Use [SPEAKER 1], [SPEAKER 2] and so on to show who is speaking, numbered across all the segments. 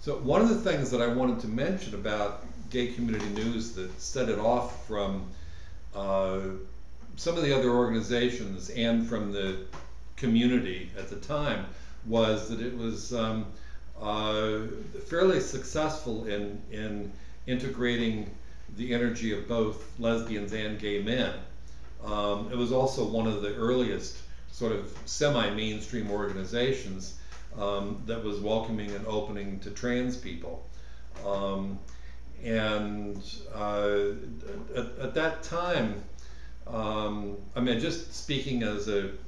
[SPEAKER 1] So one of the things that I wanted to mention about Gay Community News that set it off from uh, some of the other organizations and from the community at the time was that it was uh, fairly successful in integrating the energy of both lesbians and gay men. It was also one of the earliest sort of semi-mainstream organizations that was welcoming and opening to trans people. Um, and at that time, I mean, just speaking as an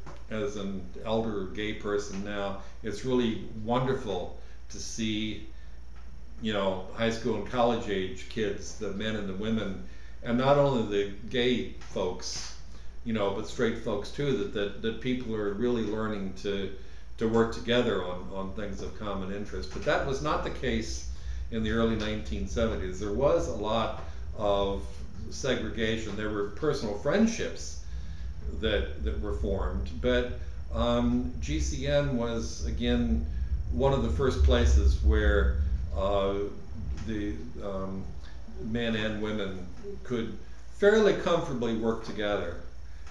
[SPEAKER 1] elder gay person now, it's really wonderful to see, you know, high school and college age kids, the men and the women, and not only the gay folks, you know, but straight folks too, that people are really learning to work together on things of common interest. But that was not the case in the early 1970s. There was a lot of segregation. There were personal friendships that were formed, but GCN was again one of the first places where the men and women could fairly comfortably work together.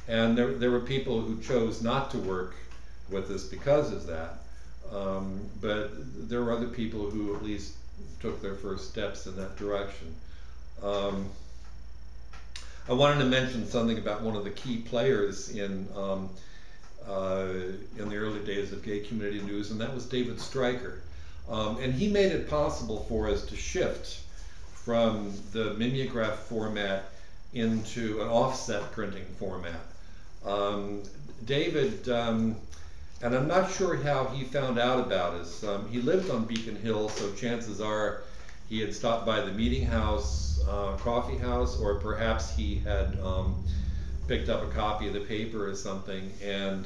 [SPEAKER 1] And there were people who chose not to work with us because of that. But there were other people who at least took their first steps in that direction. I wanted to mention something about one of the key players in the early days of Gay Community News, and that was David Stryker. And he made it possible for us to shift from the mimeograph format into an offset printing format. David, and I'm not sure how he found out about us. He lived on Beacon Hill, so chances are he had stopped by the Meeting House, coffee house, or perhaps he had picked up a copy of the paper or something, and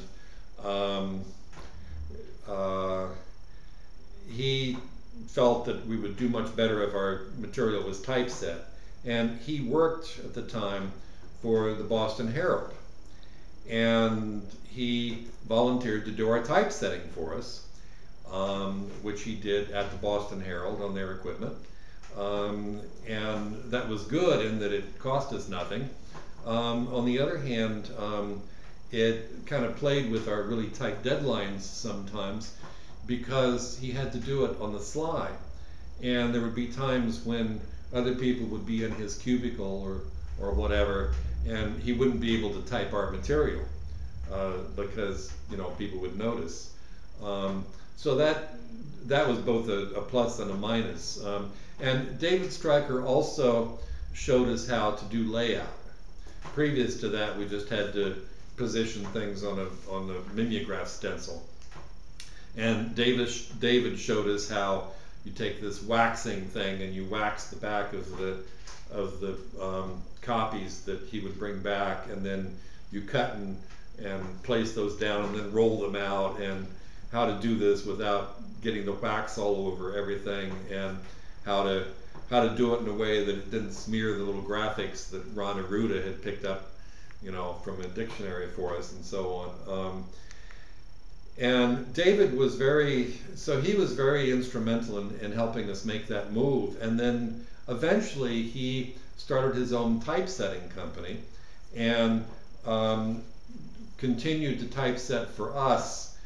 [SPEAKER 1] he felt that we would do much better if our material was typeset. And he worked at the time for the Boston Herald, and he volunteered to do our typesetting for us, which he did at the Boston Herald on their equipment. And that was good in that it cost us nothing. On the other hand, it kind of played with our really tight deadlines sometimes because he had to do it on the sly. And there would be times when other people would be in his cubicle or whatever, and he wouldn't be able to type our material because, you know, people would notice. So that was both a plus and a minus. And David Stryker also showed us how to do layout. Previous to that, we just had to position things on a mimeograph stencil. And David showed us how you take this waxing thing and you wax the back of the copies that he would bring back, and then you cut and place those down and then roll them out, and how to do this without getting the wax all over everything, and how to do it in a way that it didn't smear the little graphics that Ron Aruda had picked up, you know, from a dictionary for us and so on. And David was very instrumental in helping us make that move. And then eventually he started his own typesetting company and continued to typeset for us.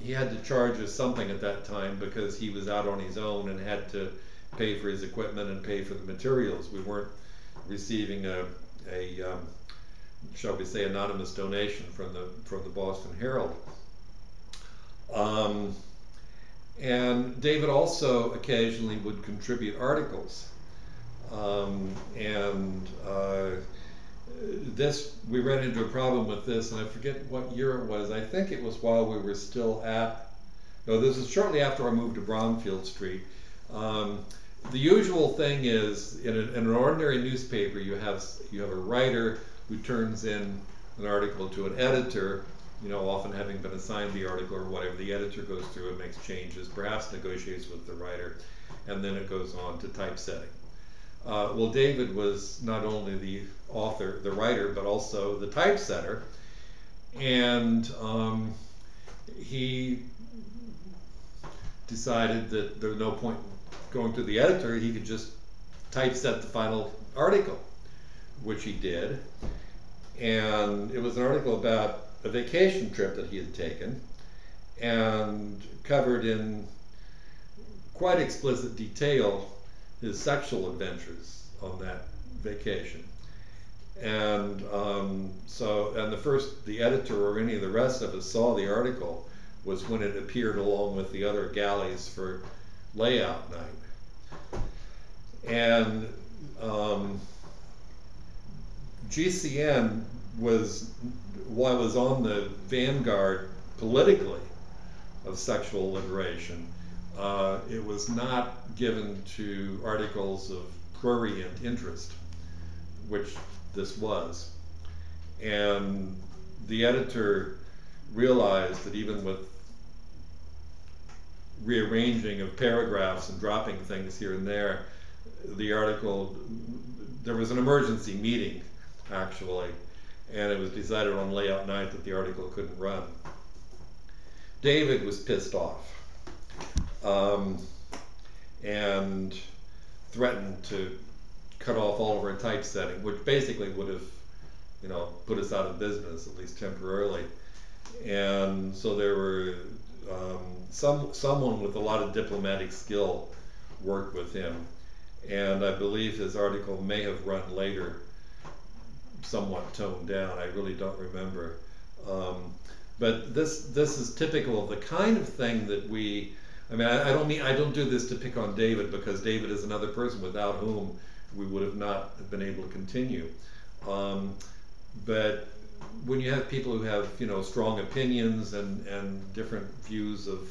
[SPEAKER 1] He had to charge us something at that time because he was out on his own and had to pay for his equipment and pay for the materials. We weren't receiving a shall we say, anonymous donation from the Boston Herald. And David also occasionally would contribute articles. We ran into a problem with this, and I forget what year it was. I think it was while we were still this was shortly after I moved to Bromfield Street. The usual thing is, in an ordinary newspaper, you have a writer who turns in an article to an editor, you know, often having been assigned the article or whatever. The editor goes through and makes changes, perhaps negotiates with the writer, and then it goes on to typesetting. Well, David was not only the author, the writer, but also the typesetter, and he decided that there was no point going to the editor, he could just typeset the final article, which he did. And it was an article about a vacation trip that he had taken and covered in quite explicit detail his sexual adventures on that vacation. And the editor or any of the rest of us saw the article was when it appeared along with the other galleys for layout night. And GCN was on the vanguard politically of sexual liberation. It was not given to articles of prurient interest, which this was. And the editor realized that even with rearranging of paragraphs and dropping things here and there, the article, there was an emergency meeting actually, and it was decided on layout night that the article couldn't run. David was pissed off and threatened to cut off all of our typesetting, which basically would have, put us out of business, at least temporarily. And so there were someone with a lot of diplomatic skill worked with him, and I believe his article may have run later, somewhat toned down. I really don't remember. But this is typical of the kind of thing that I don't do this to pick on David, because David is another person without whom we would have not been able to continue. But when you have people who have strong opinions and different views of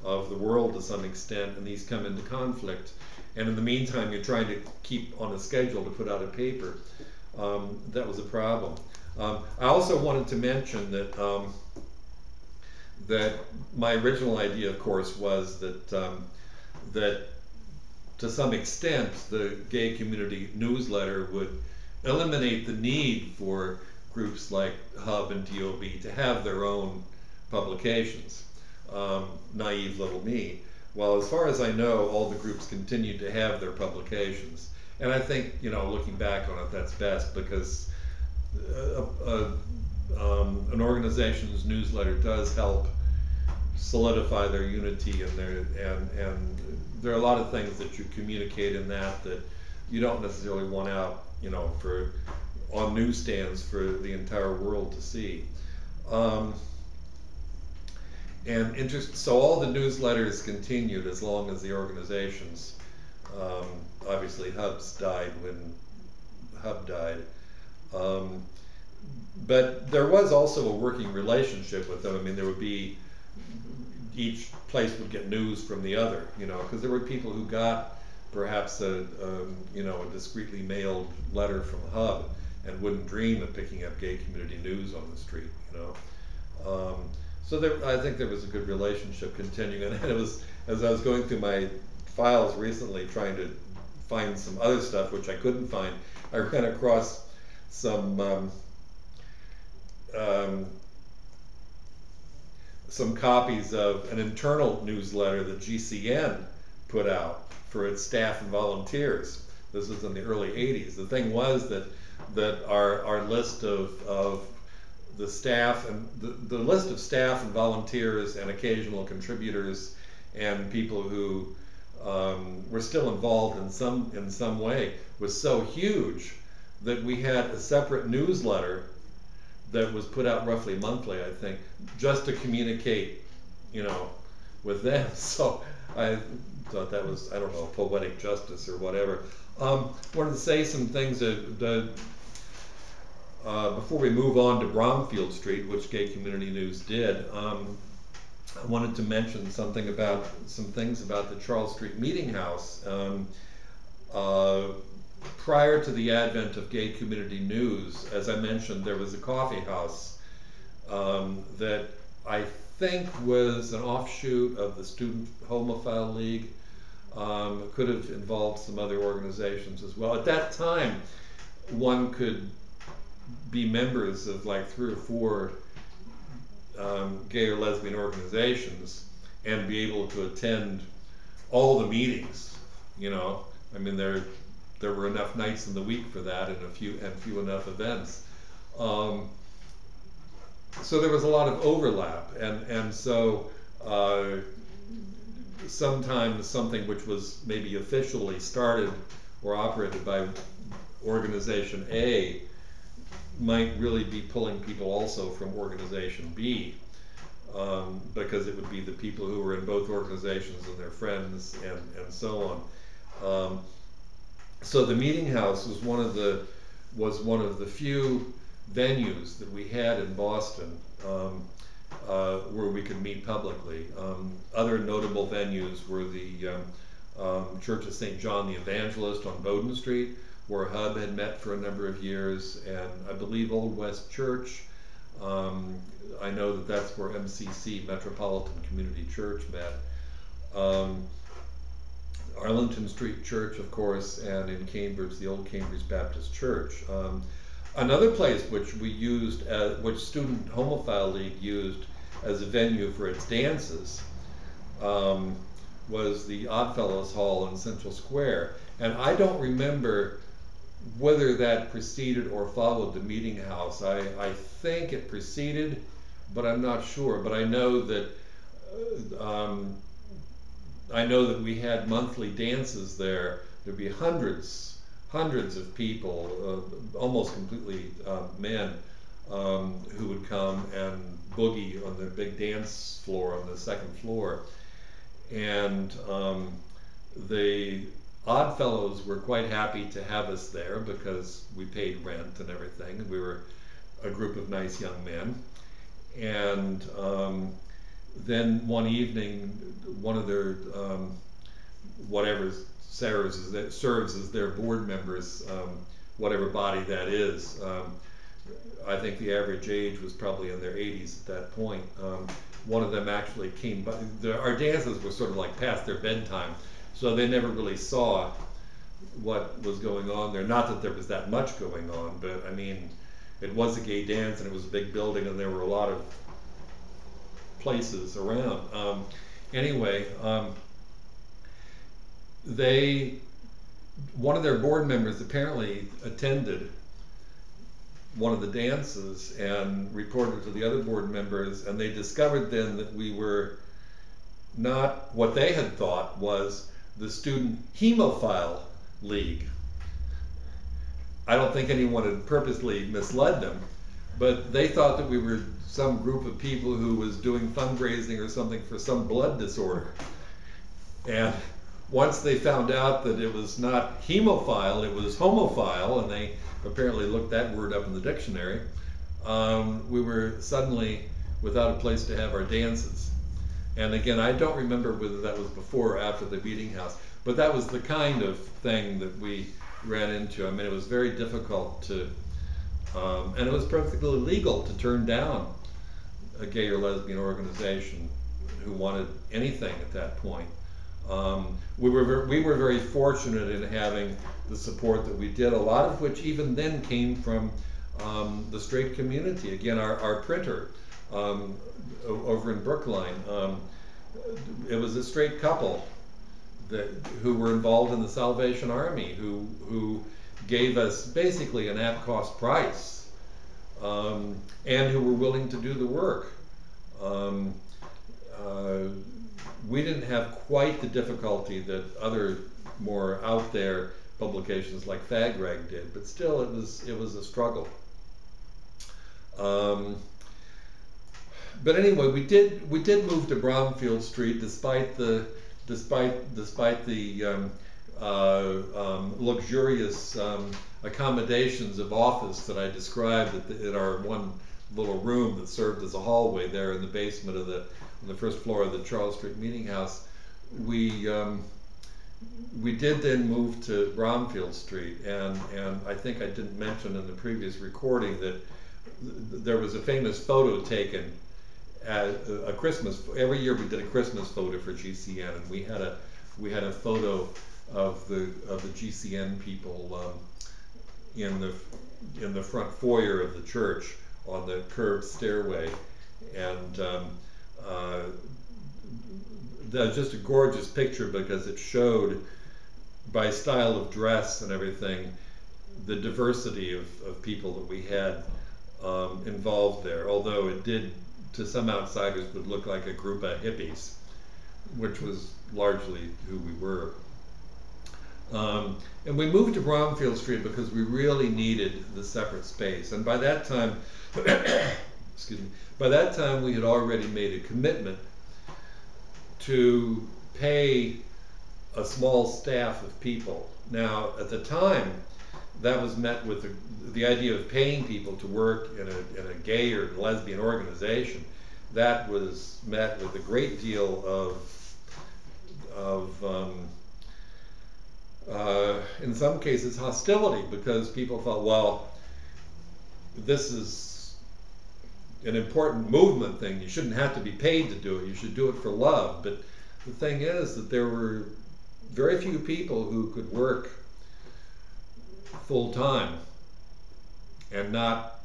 [SPEAKER 1] the world to some extent, and these come into conflict, and in the meantime you're trying to keep on a schedule to put out a paper, that was a problem. I also wanted to mention that that my original idea, of course, was that that to some extent the gay community newsletter would eliminate the need for groups like Hub and DOB to have their own publications. Naive little me. Well, as far as I know, all the groups continue to have their publications, and I think looking back on it, that's best, because an organization's newsletter does help solidify their unity, and there are a lot of things that you communicate in that you don't necessarily want out on newsstands for the entire world to see. So all the newsletters continued as long as the organizations, obviously Hub's died when Hub died. But there was also a working relationship with them. I mean, there would be, each place would get news from the other, because there were people who got perhaps a discreetly mailed letter from Hub and wouldn't dream of picking up gay community news on the street, So I think there was a good relationship continuing, and it was, as I was going through my files recently trying to find some other stuff which I couldn't find, I ran across some copies of an internal newsletter that GCN put out for its staff and volunteers. This was in the early 80s. The thing was that our list of the staff and the list of staff and volunteers and occasional contributors and people who were still involved in some way was so huge that we had a separate newsletter that was put out roughly monthly, I think, just to communicate, with them. So I thought that was, I don't know, poetic justice or whatever. Wanted to say some things before we move on to Bromfield Street, which Gay Community News did. I wanted to mention some things about the Charles Street Meeting House. Prior to the advent of Gay Community News, as I mentioned, there was a coffee house that I think was an offshoot of the Student Homophile League. It could have involved some other organizations as well. At that time, one could be members of like 3 or 4 gay or lesbian organizations and be able to attend all the meetings, you know. I mean, there were enough nights in the week for that, and few enough events. Um, so there was a lot of overlap, and so sometimes something which was maybe officially started or operated by organization A might really be pulling people also from organization B, because it would be the people who were in both organizations and their friends and so on. So the meeting house was one of the few venues that we had in Boston, where we could meet publicly. Other notable venues were the Church of St. John the Evangelist on Bowden Street, where Hub had met for a number of years, and I believe Old West Church. I know that that's where MCC, Metropolitan Community Church, met. Arlington Street Church, of course, and in Cambridge, the old Cambridge Baptist Church. Another place which we used, which Student Homophile League used as a venue for its dances, was the Oddfellows Hall in Central Square. And I don't remember whether that preceded or followed the meeting house. I think it preceded, but I'm not sure. But I know that we had monthly dances there. There'd be hundreds of people, almost completely men, who would come and boogie on the big dance floor on the second floor. And the Oddfellows were quite happy to have us there because we paid rent and everything. We were a group of nice young men. And then one evening, one of their, whatever serves as their board members, whatever body that is, I think the average age was probably in their 80s at that point. One of them actually came by. Our dances were sort of like past their bedtime, so they never really saw what was going on there. Not that there was that much going on, but I mean, it was a gay dance and it was a big building and there were a lot of places around. Anyway, one of their board members apparently attended one of the dances and reported to the other board members, and they discovered then that we were not what they had thought was the Student Hemophile League. I don't think anyone had purposely misled them, but they thought that we were some group of people who was doing fundraising or something for some blood disorder. And once they found out that it was not hemophile, it was homophile, and they apparently looked that word up in the dictionary, we were suddenly without a place to have our dances. And again, I don't remember whether that was before or after the meeting house, but that was the kind of thing that we ran into. I mean, it was very difficult to, and it was perfectly legal to turn down a gay or lesbian organization who wanted anything at that point. We were very fortunate in having the support that we did, a lot of which even then came from the straight community. Again, our printer over in Brookline, it was a straight couple who were involved in the Salvation Army, who gave us basically an at-cost price, and who were willing to do the work. We didn't have quite the difficulty that other more out there publications like Fag Rag did, but still it was a struggle. But anyway, we did move to Bromfield Street despite the luxurious accommodations of office that I described in our one little room that served as a hallway there in the basement of on the first floor of the Charles Street Meeting House. We did then move to Bromfield Street, and I think I didn't mention in the previous recording that there was a famous photo taken at a Christmas. Every year we did a Christmas photo for GCN, and we had a photo of the GCN people in the front foyer of the church on the curved stairway, and that was just a gorgeous picture because it showed by style of dress and everything the diversity of people that we had involved there, although it did to some outsiders would look like a group of hippies, which was largely who we were. And we moved to Bromfield Street because we really needed the separate space. And by that time, excuse me, by that time we had already made a commitment to pay a small staff of people. Now, at the time, that was met with the idea of paying people to work in a gay or lesbian organization. That was met with a great deal of in some cases, hostility, because people thought, well, this is an important movement thing. You shouldn't have to be paid to do it. You should do it for love. But the thing is that there were very few people who could work full time and not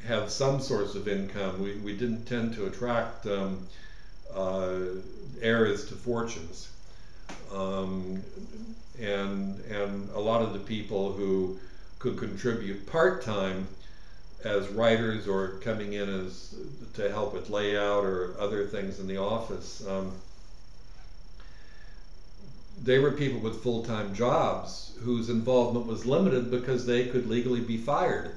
[SPEAKER 1] have some source of income. We didn't tend to attract heirs to fortunes. And a lot of the people who could contribute part-time as writers or coming in as to help with layout or other things in the office, they were people with full-time jobs whose involvement was limited because they could legally be fired.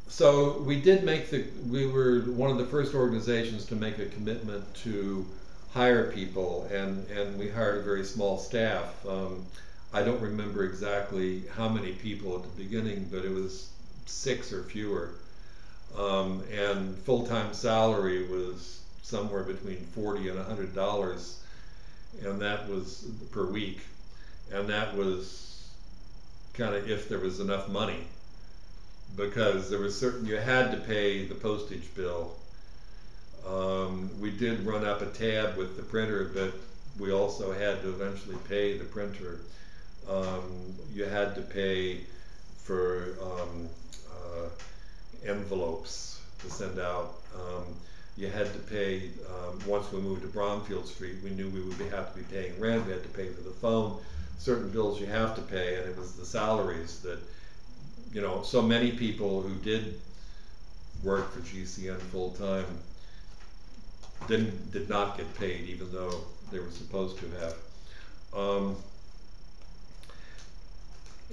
[SPEAKER 1] So we were one of the first organizations to make a commitment to hire people, and we hired a very small staff. I don't remember exactly how many people at the beginning, but it was 6 or fewer. And full-time salary was somewhere between $40 and $100, and that was per week. And that was kind of if there was enough money, because there was you had to pay the postage bill. We did run up a tab with the printer, but we also had to eventually pay the printer. You had to pay for envelopes to send out. You had to pay, once we moved to Bromfield Street, we knew we would have to be paying rent, we had to pay for the phone, certain bills you have to pay, and it was the salaries that, so many people who did work for GCN full time did not get paid, even though they were supposed to have.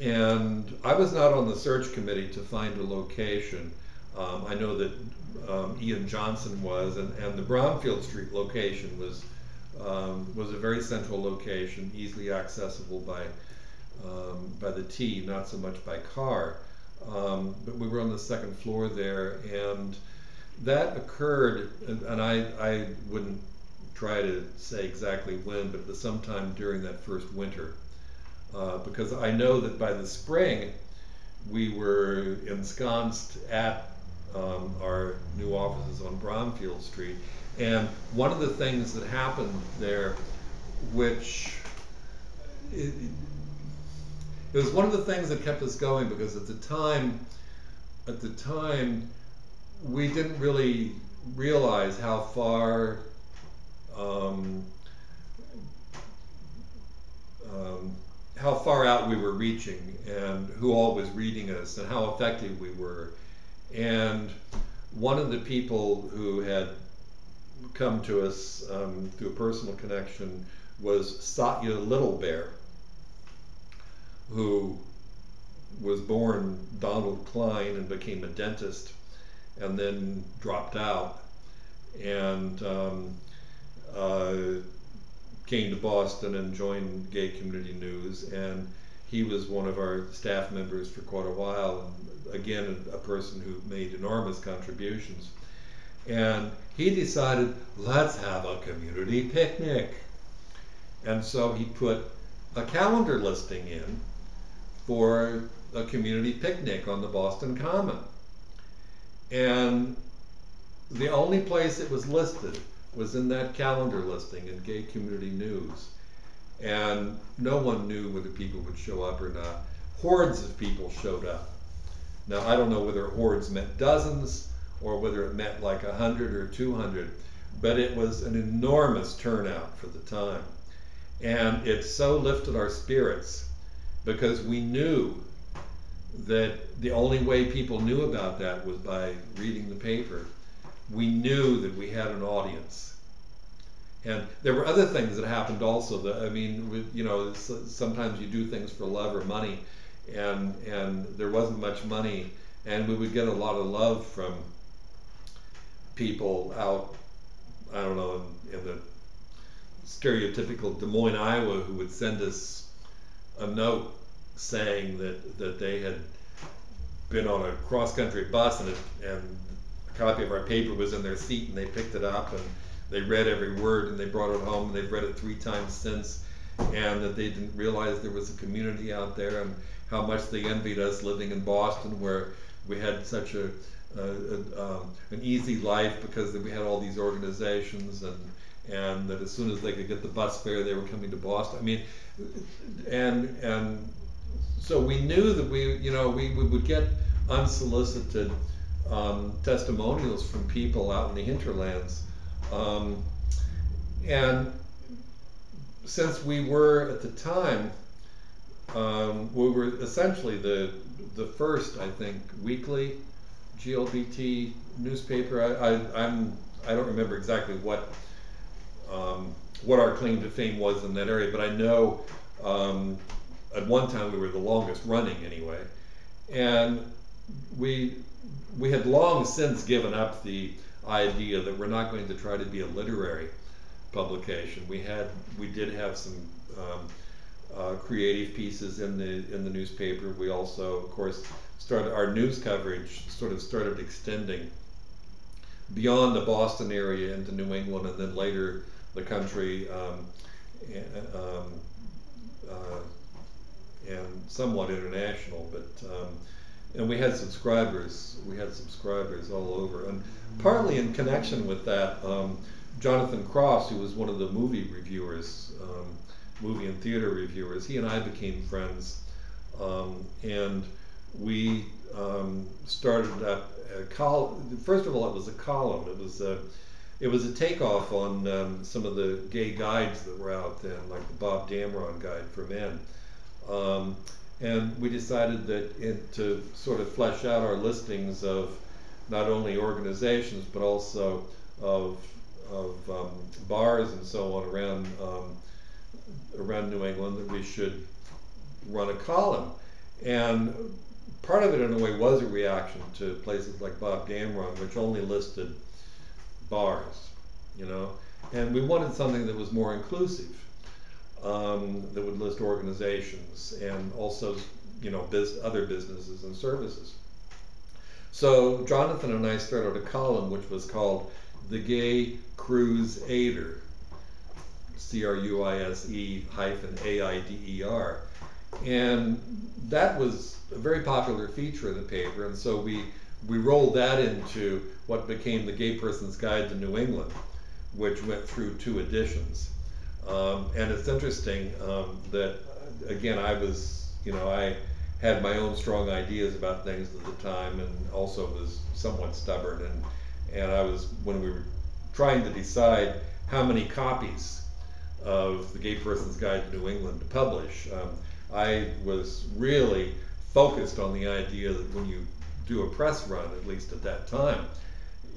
[SPEAKER 1] And I was not on the search committee to find a location. I know that Ian Johnson was, and the Bromfield Street location was a very central location, easily accessible by the T, not so much by car. But we were on the second floor there, and that occurred, and I wouldn't try to say exactly when, but it was sometime during that first winter. Because I know that by the spring, we were ensconced at our new offices on Bromfield Street. And one of the things that happened there, which it was one of the things that kept us going, because at the time, we didn't really realize how far out we were reaching, and who all was reading us, and how effective we were. And one of the people who had come to us through a personal connection was Satya Little Bear, who was born Donald Klein and became a dentist, and then dropped out, and came to Boston and joined Gay Community News, and he was one of our staff members for quite a while, and again a person who made enormous contributions. And he decided, let's have a community picnic. And so he put a calendar listing in for a community picnic on the Boston Common. And the only place it was listed was in that calendar listing in Gay Community News. And no one knew whether people would show up or not. Hordes of people showed up. Now, I don't know whether hordes meant dozens or whether it meant like 100 or 200, but it was an enormous turnout for the time. And it so lifted our spirits because we knew that the only way people knew about that was by reading the paper. We knew that we had an audience. And there were other things that happened also. That, I mean, you know, sometimes you do things for love or money, and there wasn't much money, and we would get a lot of love from people out, I don't know, in the stereotypical Des Moines, Iowa, who would send us a note saying that they had been on a cross-country bus and a copy of our paper was in their seat, and they picked it up and they read every word and they brought it home and they've read it 3 times since, and that they didn't realize there was a community out there and how much they envied us living in Boston, where we had such an easy life because we had all these organizations, and that as soon as they could get the bus fare, they were coming to Boston. I mean, and so we knew that we would get unsolicited testimonials from people out in the hinterlands, and since we were at the time, we were essentially the first, I think, weekly GLBT newspaper. I don't remember exactly what our claim to fame was in that area, but I know at one time we were the longest running anyway, and we had long since given up the idea that we're not going to try to be a literary publication. We did have some creative pieces in the newspaper. We also, of course, started our news coverage started extending beyond the Boston area into New England, and then later the country, and somewhat international. But and we had subscribers. We had subscribers all over, and partly in connection with that, Jonathan Cross, who was one of the movie reviewers, movie and theater reviewers, he and I became friends, and we started up a column. First of all, it was a column. It was a takeoff on some of the gay guides that were out then, like the Bob Damron Guide for Men. And we decided that to sort of flesh out our listings of not only organizations but also of bars and so on around New England, that we should run a column. And part of it, in a way, was a reaction to places like Bob Damron, which only listed bars, you know, and we wanted something that was more inclusive, that would list organizations and also, you know, other businesses and services. So Jonathan and I started a column which was called The Gay Cruise-Aider, CRUISE-AIDER, and that was a very popular feature of the paper, and so we rolled that into what became the Gay Person's Guide to New England, which went through 2 editions. And it's interesting that, again, I had my own strong ideas about things at the time, and also was somewhat stubborn, and I was, when we were trying to decide how many copies of the Gay Person's Guide to New England to publish, I was really focused on the idea that when you do a press run, at least at that time,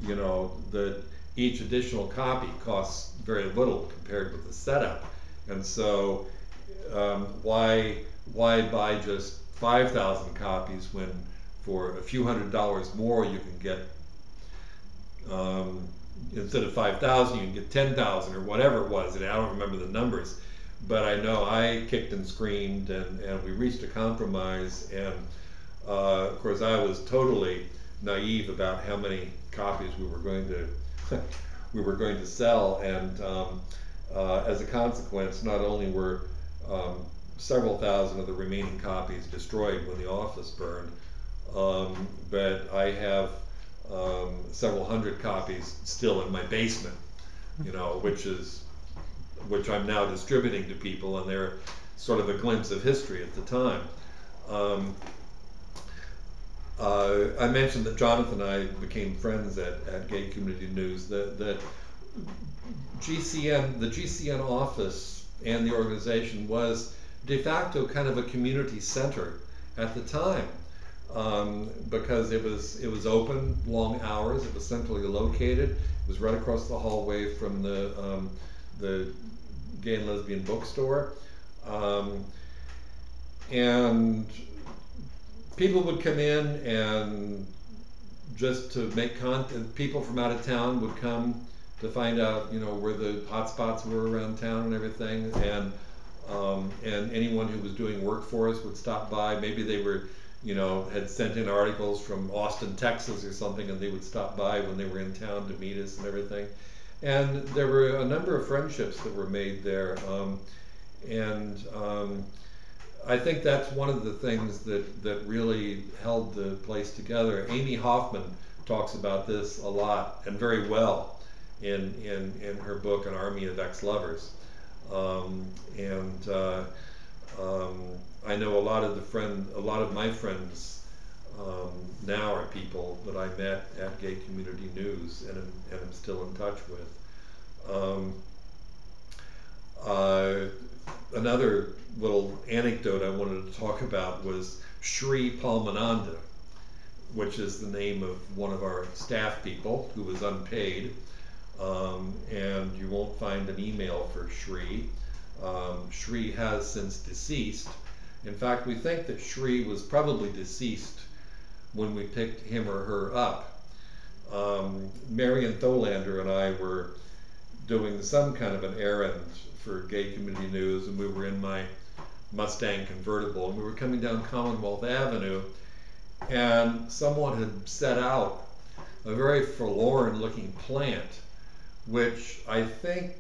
[SPEAKER 1] you know, that each additional copy costs very little compared with the setup. And so why buy just 5,000 copies when for a few $100s more you can get, instead of 5,000 you can get 10,000 or whatever it was, and I don't remember the numbers, but I know I kicked and screamed, and we reached a compromise, and of course I was totally naive about how many copies we were going to sell, and as a consequence, not only were several thousand of the remaining copies destroyed when the office burned, but I have several hundred copies still in my basement, you know, which I'm now distributing to people, and they're sort of a glimpse of history at the time. I mentioned that Jonathan and I became friends at Gay Community News. That the GCN office and the organization was de facto kind of a community center at the time, because it was open long hours. It was centrally located. It was right across the hallway from the gay and lesbian bookstore, and people would come in, and just to make content, people from out of town would come to find out, where the hot spots were around town and everything, and anyone who was doing work for us would stop by. Maybe they were, had sent in articles from Austin, Texas or something, and they would stop by when they were in town to meet us and everything. And there were a number of friendships that were made there, and I think that's one of the things that really held the place together. Amy Hoffman talks about this a lot and very well in her book, An Army of Ex-Lovers. I know a lot of my friends now are people that I met at Gay Community News and am still in touch with. Another little anecdote I wanted to talk about was Shri Palmananda, which is the name of one of our staff people who was unpaid. And you won't find an email for Shri. Shri has since deceased. In fact, we think that Shri was probably deceased when we picked him or her up. Marion Tholander and I were doing some kind of an errand for Gay Community News, and we were in my Mustang convertible, and we were coming down Commonwealth Avenue, and someone had set out a very forlorn looking plant, which I think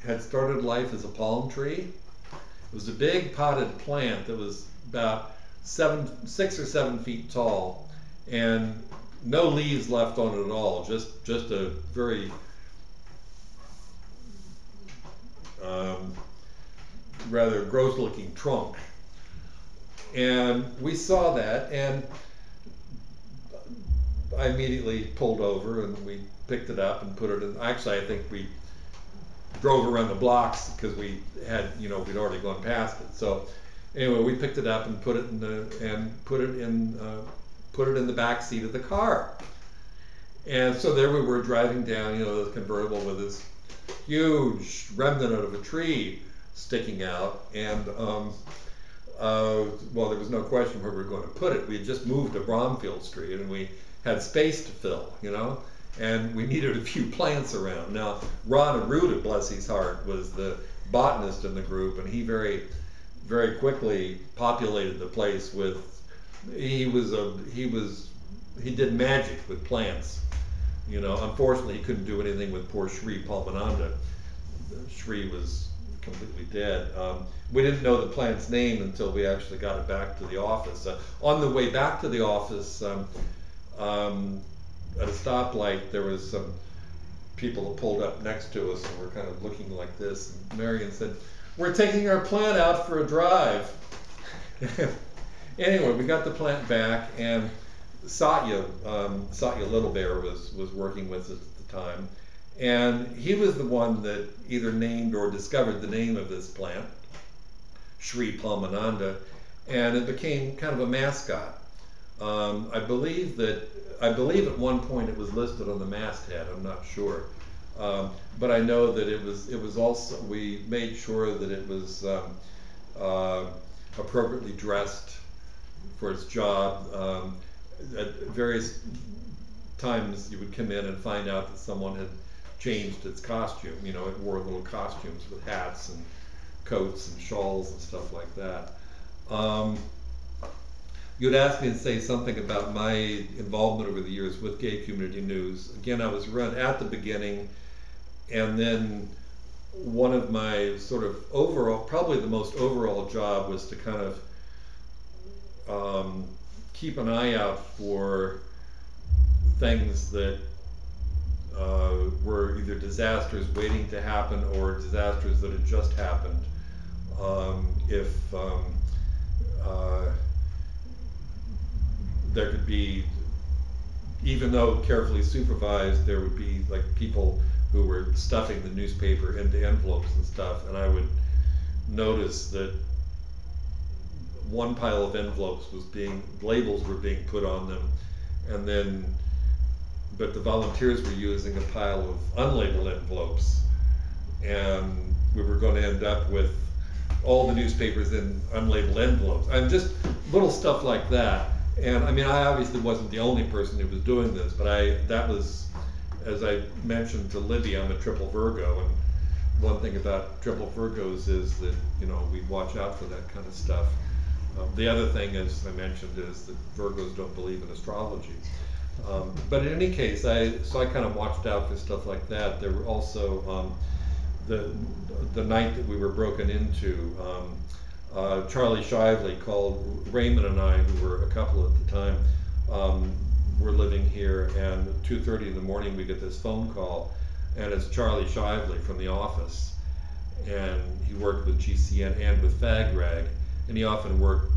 [SPEAKER 1] had started life as a palm tree. It was a big potted plant that was about 6 or 7 feet tall, and no leaves left on it at all, just a very rather gross looking trunk. And we saw that, and I immediately pulled over and we picked it up and put it in. Actually, I think we drove around the blocks because we had, we'd already gone past it. So anyway, we picked it up and put it in the back seat of the car. And so there we were driving down, the convertible with this huge remnant of a tree sticking out, and well, there was no question where we were going to put it. We had just moved to Bromfield Street, and we had space to fill, and we needed a few plants around. Now, Ron Aruda, bless his heart, was the botanist in the group, and he very, very quickly populated the place with. He did magic with plants. Unfortunately, he couldn't do anything with poor Shri Palmananda. Shri was completely dead. We didn't know the plant's name until we actually got it back to the office. On the way back to the office, at a stoplight, there was some people that pulled up next to us and were kind of looking like this. And Marion said, "We're taking our plant out for a drive." Anyway, we got the plant back, and Satya Little Bear was working with us at the time, and he was the one that either named or discovered the name of this plant, Shri Palmananda, and it became kind of a mascot. I believe at one point it was listed on the masthead. I'm not sure, but I know that it was also, we made sure that it was appropriately dressed for its job. At various times you would come in and find out that someone had changed its costume. It wore little costumes with hats and coats and shawls and stuff like that. You'd ask me to say something about my involvement over the years with Gay Community News. Again, I was run at the beginning, and then one of my sort of overall, probably the most overall job, was to kind of keep an eye out for things that were either disasters waiting to happen or disasters that had just happened. If there could be, even though carefully supervised, there would be like people who were stuffing the newspaper into envelopes and stuff, and I would notice that one pile of envelopes was labels were being put on them, and then, but the volunteers were using a pile of unlabeled envelopes, and we were going to end up with all the newspapers in unlabeled envelopes. And just little stuff like that. And I mean, I obviously wasn't the only person who was doing this, but that was, as I mentioned to Libby, I'm a triple Virgo, and one thing about triple Virgos is that, you know, we watch out for that kind of stuff. The other thing, as I mentioned, is that Virgos don't believe in astrology. But in any case, I kind of watched out for stuff like that. There were also, the night that we were broken into, Charlie Shively called Raymond and I, who were a couple at the time, were living here, and at 2:30 in the morning we get this phone call, and it's Charlie Shively from the office, and he worked with GCN and with FAGRAG, and he often worked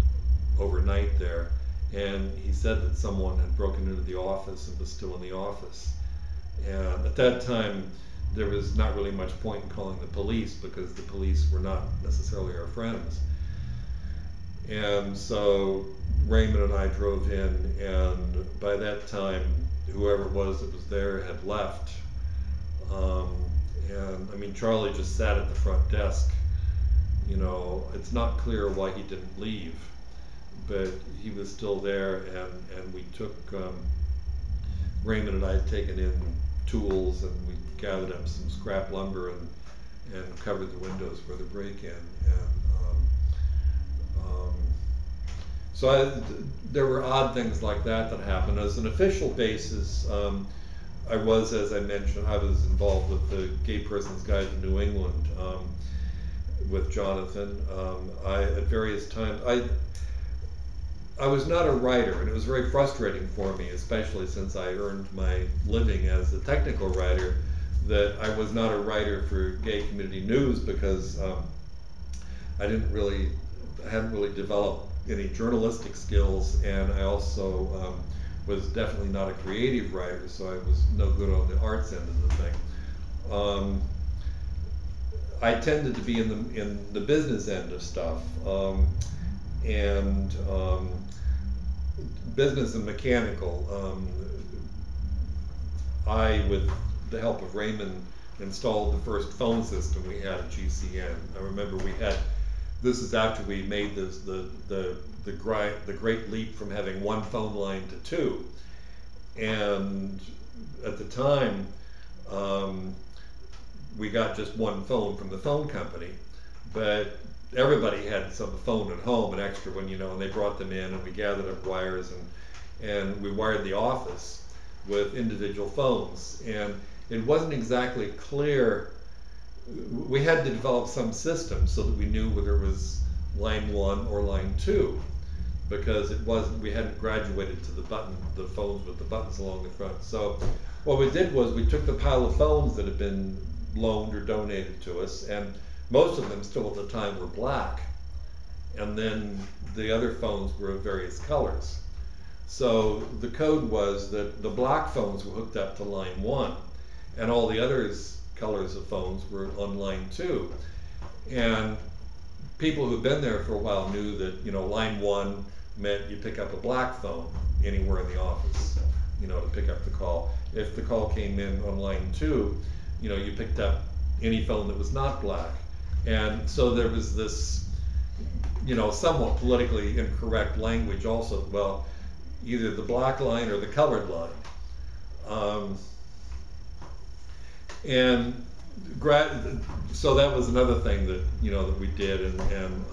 [SPEAKER 1] overnight there, and he said that someone had broken into the office and was still in the office. And at that time there was not really much point in calling the police, because the police were not necessarily our friends. And so Raymond and I drove in, and by that time whoever it was that was there had left. And I mean, Charlie just sat at the front desk. You know, it's not clear why he didn't leave, but he was still there, and we took, Raymond and I had taken in tools, and we gathered up some scrap lumber and covered the windows for the break-in. And so there were odd things like that happened. As an official basis, I was, as I mentioned, I was involved with the Gay Person's Guide to New England with Jonathan. At various times, I was not a writer, and it was very frustrating for me, especially since I earned my living as a technical writer, that I was not a writer for Gay Community News, because I hadn't really developed any journalistic skills, and I also was definitely not a creative writer, so I was no good on the arts end of the thing. I tended to be in the business end of stuff, and business and mechanical. I, with the help of Raymond, installed the first phone system we had at GCN. I remember we had, this is after we made this, the great leap from having one phone line to two. And at the time, we got just one phone from the phone company, but everybody had some phone at home, an extra one, you know, and they brought them in, and we gathered up wires, and we wired the office with individual phones. And it wasn't exactly clear. We had to develop some system so that we knew whether it was line 1 or line 2, because it wasn't, we hadn't graduated to the phones with the buttons along the front. So what we did was we took the pile of phones that had been loaned or donated to us, and most of them still at the time were black, and then the other phones were of various colors. So the code was that the black phones were hooked up to line 1, and all the other colors of phones were on line 2. And people who've been there for a while knew that, you know, line 1 meant you pick up a black phone anywhere in the office, you know, to pick up the call. If the call came in on line 2, you know, you picked up any phone that was not black. And so there was this, you know, somewhat politically incorrect language also, well, either the black line or the colored line. And so that was another thing that, you know, that we did. And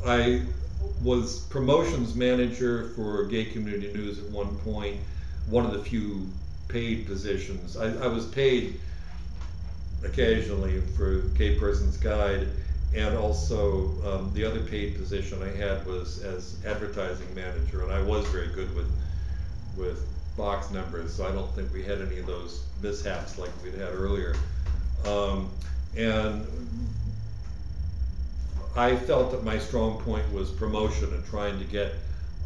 [SPEAKER 1] I was promotions manager for Gay Community News at one point, one of the few paid positions. I was paid occasionally for Gay Person's Guide, and also the other paid position I had was as advertising manager, and I was very good with box numbers, so I don't think we had any of those mishaps like we'd had earlier. And I felt that my strong point was promotion and trying to get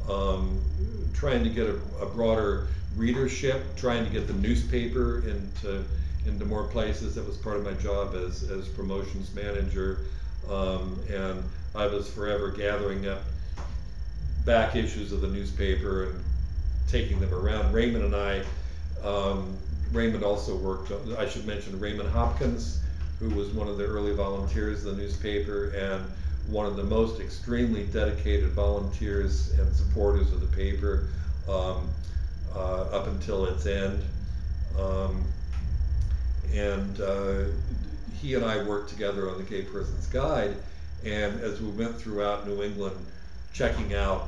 [SPEAKER 1] a broader readership, trying to get the newspaper into more places. That was part of my job as promotions manager, and I was forever gathering up back issues of the newspaper and taking them around. Raymond and I, Raymond also worked, I should mention Raymond Hopkins, who was one of the early volunteers of the newspaper and one of the most extremely dedicated volunteers and supporters of the paper up until its end. And he and I worked together on the Gay Person's Guide, and as we went throughout New England checking out,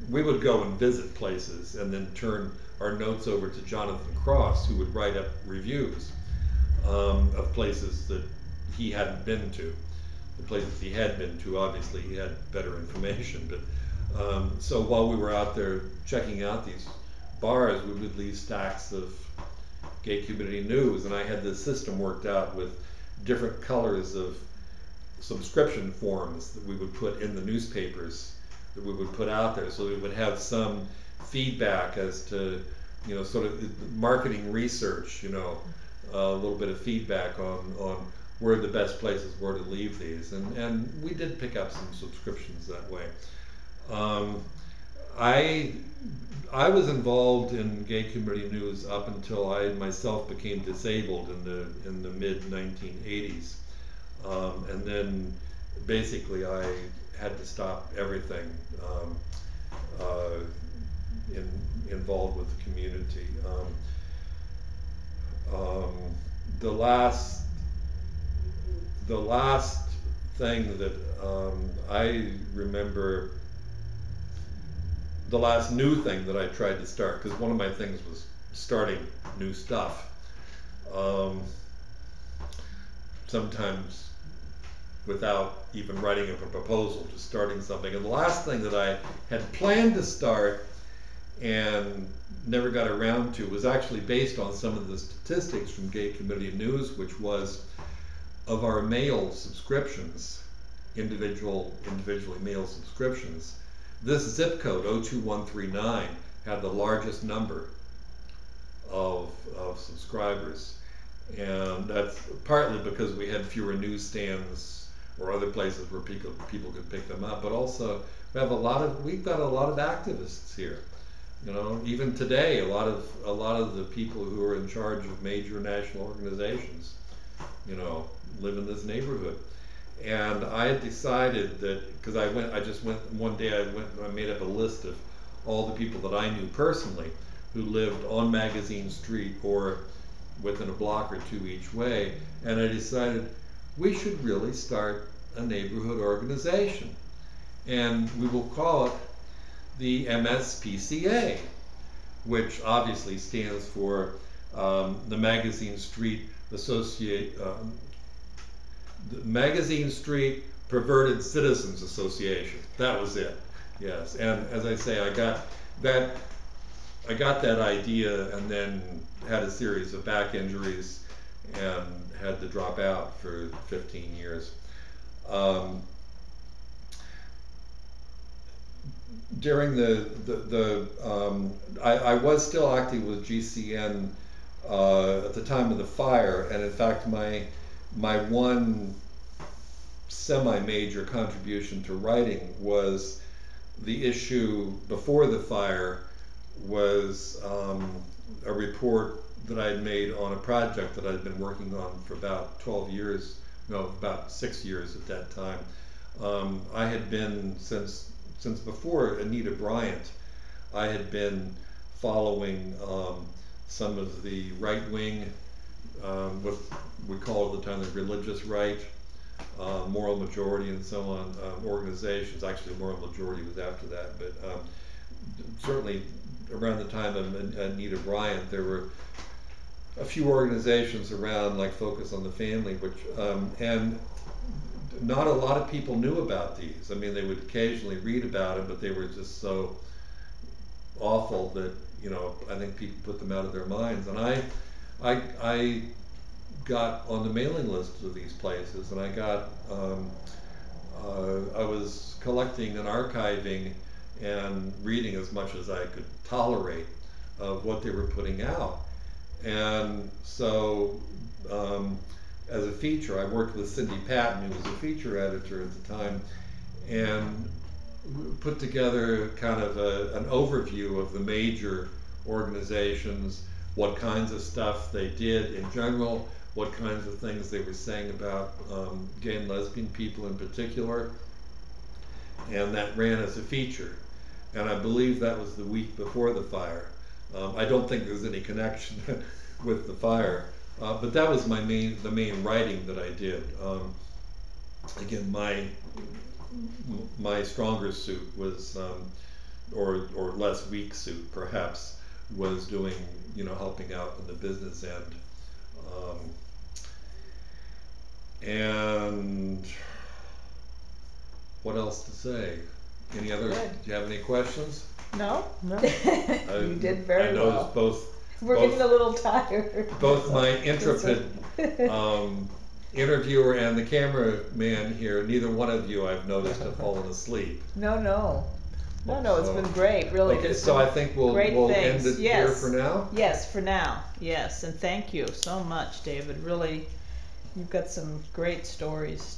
[SPEAKER 1] we would go and visit places and then turn our notes over to Jonathan Cross, who would write up reviews of places that he hadn't been to. The places he had been to, obviously he had better information, but so while we were out there checking out these bars, we would leave stacks of gay community news, and I had this system worked out with different colors of subscription forms that we would put in the newspapers that we would put out there, so we would have some feedback as to, you know, sort of marketing research, you know, a little bit of feedback on where the best places were to leave these, and we did pick up some subscriptions that way. I was involved in gay community news up until I myself became disabled in the mid 1980s, and then basically I had to stop everything involved with the community. The last thing that I remember, the last new thing that I tried to start, because one of my things was starting new stuff. Sometimes without even writing up a proposal, just starting something. And the last thing that I had planned to start and never got around to was actually based on some of the statistics from Gay Community News, which was of our mail subscriptions, individually mail subscriptions, this zip code 02139 had the largest number of subscribers, and that's partly because we had fewer newsstands or other places where people could pick them up, but also we've got a lot of activists here. You know, even today, a lot of the people who are in charge of major national organizations, you know, live in this neighborhood. And I had decided that, because I just went one day, I made up a list of all the people that I knew personally who lived on Magazine Street or within a block or two each way, and I decided we should really start a neighborhood organization, and we will call it the MSPCA, which obviously stands for the Magazine Street Magazine Street Perverted Citizens Association. That was it. Yes, and as I say, I got that idea and then had a series of back injuries and had to drop out for 15 years. During I was still active with GCN at the time of the fire, and in fact my one semi-major contribution to writing was the issue before the fire was a report that I had made on a project that I'd been working on for about 12 years, no, about 6 years at that time. I had been, since before Anita Bryant, I had been following some of the right-wing, what we call at the time the religious right, Moral Majority and so on, organizations. Actually, Moral Majority was after that, but certainly around the time of Anita Bryant, there were a few organizations around, like Focus on the Family, which and not a lot of people knew about these. I mean, they would occasionally read about them, but they were just so awful that, you know, I think people put them out of their minds. And I got on the mailing list of these places, and I got I was collecting and archiving and reading as much as I could tolerate of what they were putting out. And so, as a feature, I worked with Cindy Patton, who was a feature editor at the time, and put together kind of an overview of the major organizations, what kinds of stuff they did in general, what kinds of things they were saying about gay and lesbian people in particular, and that ran as a feature. And I believe that was the week before the fire. I don't think there's any connection with the fire, but that was the main writing that I did. Again, my stronger suit was, or less weak suit perhaps, was doing, helping out in the business end. And what else to say? Any other?
[SPEAKER 2] Good.
[SPEAKER 1] Do you have any questions?
[SPEAKER 2] No?
[SPEAKER 3] No.
[SPEAKER 2] You did very
[SPEAKER 1] I
[SPEAKER 2] well.
[SPEAKER 1] noticed both.
[SPEAKER 2] We're getting a little tired.
[SPEAKER 1] Both my intrepid interviewer and the cameraman here, neither one of you I've noticed have fallen asleep.
[SPEAKER 2] No, it's been great, really.
[SPEAKER 1] Okay,
[SPEAKER 2] There's
[SPEAKER 1] so
[SPEAKER 2] some
[SPEAKER 1] I think we'll
[SPEAKER 2] great
[SPEAKER 1] end
[SPEAKER 2] things.
[SPEAKER 1] it here
[SPEAKER 2] Yes.
[SPEAKER 1] for now.
[SPEAKER 2] Yes, for now. Yes, and thank you so much, David. Really, you've got some great stories.